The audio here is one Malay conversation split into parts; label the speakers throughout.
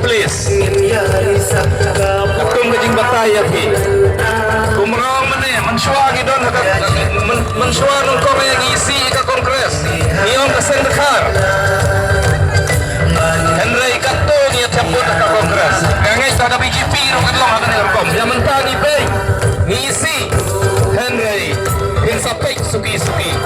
Speaker 1: Please. Kung kajing bataya pi. Kumrong mana mensuar gidon mensuar ng Korea ngisi ka kongres. Ngiyong ka sendekar. Henry kato niya cabut ka kongres. Ngangay ta ka BGP ro kadlong akan ngerkom. Yaman ta ni pe. Ngisi Henry insapek suki-suki.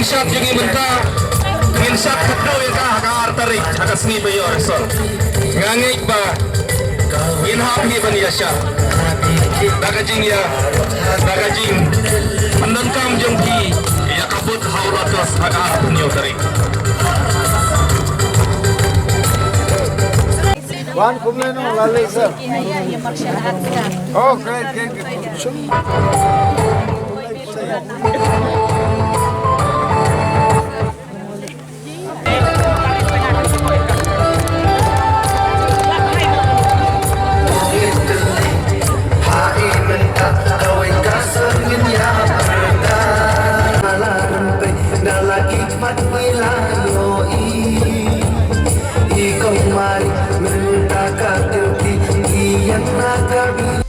Speaker 1: Shot yung imenta minshot katlo yung kahaka-artery akas ni ba yung resor ngangay ba inhapi ba niya siya dagajing mendankam yung ki yakabut hauratos haka-artery niyo tarik
Speaker 2: One kumleno lalay sir. Oh, great.
Speaker 3: Ikaw mari minta ka yang nagabi